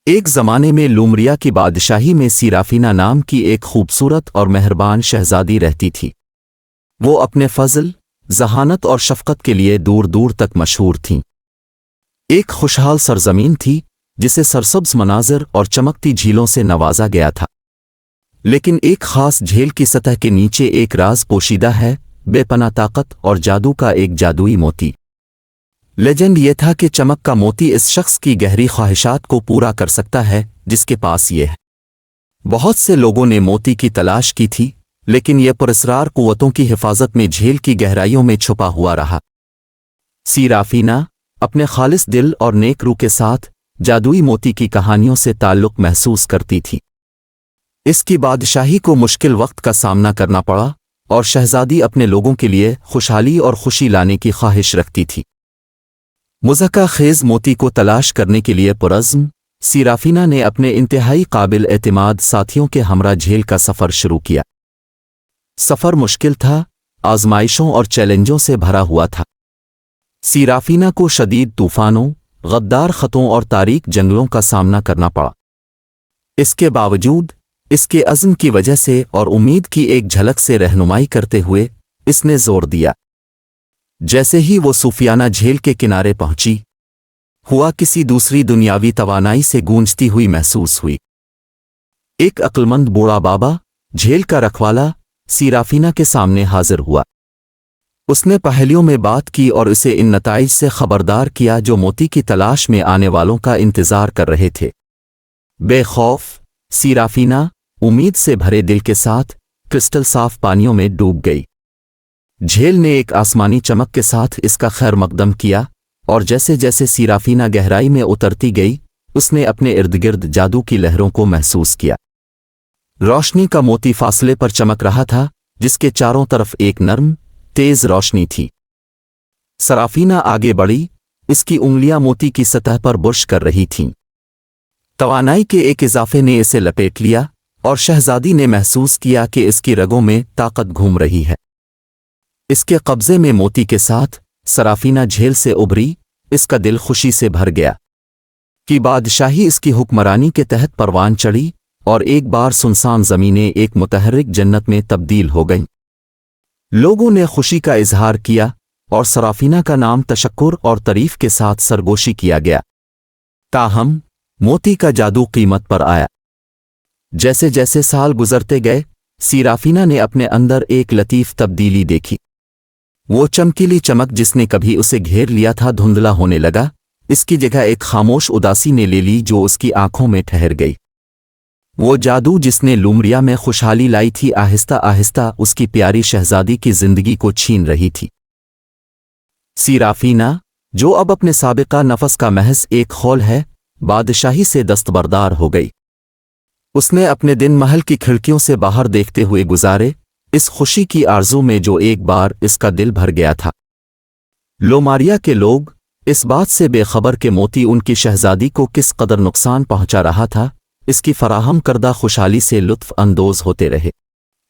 ایک زمانے میں لومریا کی بادشاہی میں سیرافینا نام کی ایک خوبصورت اور مہربان شہزادی رہتی تھی۔ وہ اپنے فضل، ذہانت اور شفقت کے لیے دور دور تک مشہور تھیں۔ ایک خوشحال سرزمین تھی جسے سرسبز مناظر اور چمکتی جھیلوں سے نوازا گیا تھا، لیکن ایک خاص جھیل کی سطح کے نیچے ایک راز پوشیدہ ہے، بے پناہ طاقت اور جادو کا ایک جادوئی موتی۔ لیجنڈ یہ تھا کہ چمک کا موتی اس شخص کی گہری خواہشات کو پورا کر سکتا ہے جس کے پاس یہ ہے۔ بہت سے لوگوں نے موتی کی تلاش کی تھی، لیکن یہ پراسرار قوتوں کی حفاظت میں جھیل کی گہرائیوں میں چھپا ہوا رہا۔ سیرافینا اپنے خالص دل اور نیک روح کے ساتھ جادوئی موتی کی کہانیوں سے تعلق محسوس کرتی تھی۔ اس کی بادشاہی کو مشکل وقت کا سامنا کرنا پڑا، اور شہزادی اپنے لوگوں کے لیے خوشحالی اور خوشی لانے کی خواہش رکھتی تھی۔ مضحکہ خیز موتی کو تلاش کرنے کے لیے پرعزم، سیرافینا نے اپنے انتہائی قابل اعتماد ساتھیوں کے ہمراہ جھیل کا سفر شروع کیا۔ سفر مشکل تھا، آزمائشوں اور چیلنجوں سے بھرا ہوا تھا۔ سیرافینا کو شدید طوفانوں، غدار خطوں اور تاریک جنگلوں کا سامنا کرنا پڑا۔ اس کے باوجود، اس کے عزم کی وجہ سے اور امید کی ایک جھلک سے رہنمائی کرتے ہوئے، اس نے زور دیا۔ جیسے ہی وہ صوفیانہ جھیل کے کنارے پہنچی، ہوا کسی دوسری دنیاوی توانائی سے گونجتی ہوئی محسوس ہوئی۔ ایک عقلمند بوڑھا بابا، جھیل کا رکھوالا، سیرافینا کے سامنے حاضر ہوا۔ اس نے پہیلیوں میں بات کی اور اسے ان نتائج سے خبردار کیا جو موتی کی تلاش میں آنے والوں کا انتظار کر رہے تھے۔ بے خوف، سیرافینا امید سے بھرے دل کے ساتھ کرسٹل صاف پانیوں میں ڈوب گئی۔ جھیل نے ایک آسمانی چمک کے ساتھ اس کا خیر مقدم کیا، اور جیسے جیسے سیرافینا گہرائی میں اترتی گئی، اس نے اپنے ارد گرد جادو کی لہروں کو محسوس کیا۔ روشنی کا موتی فاصلے پر چمک رہا تھا، جس کے چاروں طرف ایک نرم، تیز روشنی تھی۔ سرافینا آگے بڑھی، اس کی انگلیاں موتی کی سطح پر برش کر رہی تھیں۔ توانائی کے ایک اضافے نے اسے لپیٹ لیا، اور شہزادی نے محسوس کیا کہ اس کی رگوں میں طاقت گھوم رہی ہے۔ اس کے قبضے میں موتی کے ساتھ سرافینا جھیل سے ابھری، اس کا دل خوشی سے بھر گیا کہ بادشاہی اس کی حکمرانی کے تحت پروان چڑھی، اور ایک بار سنسان زمینیں ایک متحرک جنت میں تبدیل ہو گئیں۔ لوگوں نے خوشی کا اظہار کیا، اور سرافینا کا نام تشکر اور تعریف کے ساتھ سرگوشی کیا گیا۔ تاہم، موتی کا جادو قیمت پر آیا۔ جیسے جیسے سال گزرتے گئے، سیرافینا نے اپنے اندر ایک لطیف تبدیلی دیکھی۔ وہ چمکیلی چمک جس نے کبھی اسے گھیر لیا تھا دھندلا ہونے لگا، اس کی جگہ ایک خاموش اداسی نے لے لی جو اس کی آنکھوں میں ٹھہر گئی۔ وہ جادو جس نے لومریا میں خوشحالی لائی تھی آہستہ آہستہ اس کی پیاری شہزادی کی زندگی کو چھین رہی تھی۔ سیرافینا، جو اب اپنے سابقہ نفس کا محض ایک خول ہے، بادشاہی سے دستبردار ہو گئی۔ اس نے اپنے دن محل کی کھڑکیوں سے باہر دیکھتے ہوئے گزارے، اس خوشی کی آرزو میں جو ایک بار اس کا دل بھر گیا تھا۔ لوماریا کے لوگ اس بات سے بے خبر کہ موتی ان کی شہزادی کو کس قدر نقصان پہنچا رہا تھا، اس کی فراہم کردہ خوشحالی سے لطف اندوز ہوتے رہے۔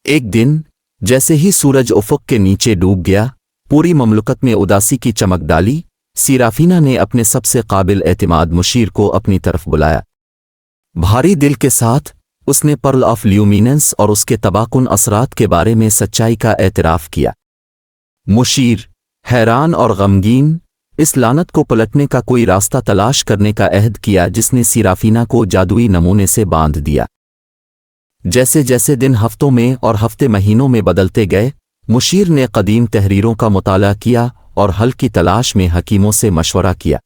ایک دن، جیسے ہی سورج افق کے نیچے ڈوب گیا، پوری مملکت میں اداسی کی چمک ڈالی۔ سیرافینا نے اپنے سب سے قابل اعتماد مشیر کو اپنی طرف بلایا۔ بھاری دل کے ساتھ، اس نے پرل آف لیومیننس اور اس کے تباہ کن اثرات کے بارے میں سچائی کا اعتراف کیا۔ مشیر، حیران اور غمگین، اس لعنت کو پلٹنے کا کوئی راستہ تلاش کرنے کا عہد کیا جس نے سیرافینا کو جادوئی نمونے سے باندھ دیا۔ جیسے جیسے دن ہفتوں میں اور ہفتے مہینوں میں بدلتے گئے، مشیر نے قدیم تحریروں کا مطالعہ کیا اور حل کی تلاش میں حکیموں سے مشورہ کیا،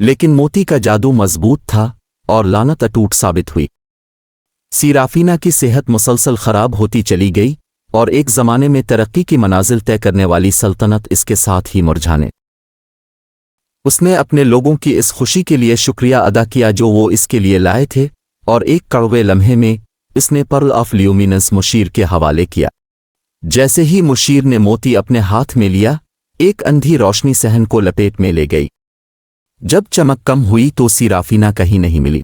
لیکن موتی کا جادو مضبوط تھا اور لعنت اٹوٹ ثابت ہوئی۔ سیرافینا کی صحت مسلسل خراب ہوتی چلی گئی، اور ایک زمانے میں ترقی کی منازل طے کرنے والی سلطنت اس کے ساتھ ہی مرجھانے۔ اس نے اپنے لوگوں کی اس خوشی کے لیے شکریہ ادا کیا جو وہ اس کے لیے لائے تھے، اور ایک کڑوے لمحے میں اس نے پرل آف لیومیننس مشیر کے حوالے کیا۔ جیسے ہی مشیر نے موتی اپنے ہاتھ میں لیا، ایک اندھی روشنی صحن کو لپیٹ میں لے گئی۔ جب چمک کم ہوئی تو سیرافینا کہیں نہیں ملی۔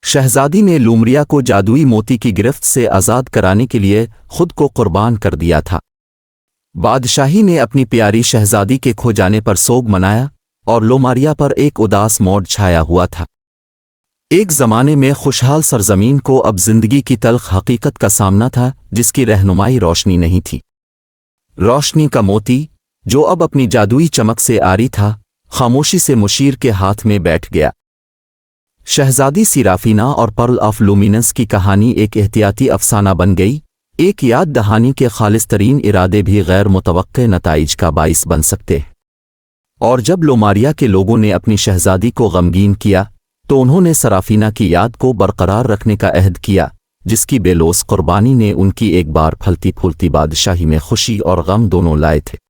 شہزادی نے لومریا کو جادوئی موتی کی گرفت سے آزاد کرانے کے لیے خود کو قربان کر دیا تھا۔ بادشاہی نے اپنی پیاری شہزادی کے کھو جانے پر سوگ منایا، اور لوماریا پر ایک اداس موڑ چھایا ہوا تھا۔ ایک زمانے میں خوشحال سرزمین کو اب زندگی کی تلخ حقیقت کا سامنا تھا، جس کی رہنمائی روشنی نہیں تھی۔ روشنی کا موتی، جو اب اپنی جادوئی چمک سے آری تھا، خاموشی سے مشیر کے ہاتھ میں بیٹھ گیا۔ شہزادی سیرافینا اور پرل آف لومیننس کی کہانی ایک احتیاطی افسانہ بن گئی، ایک یاد دہانی کے خالص ترین ارادے بھی غیر متوقع نتائج کا باعث بن سکتے ہیں۔ اور جب لوماریا کے لوگوں نے اپنی شہزادی کو غمگین کیا تو انہوں نے سرافینا کی یاد کو برقرار رکھنے کا عہد کیا، جس کی بے لوث قربانی نے ان کی ایک بار پھلتی پھولتی بادشاہی میں خوشی اور غم دونوں لائے تھے۔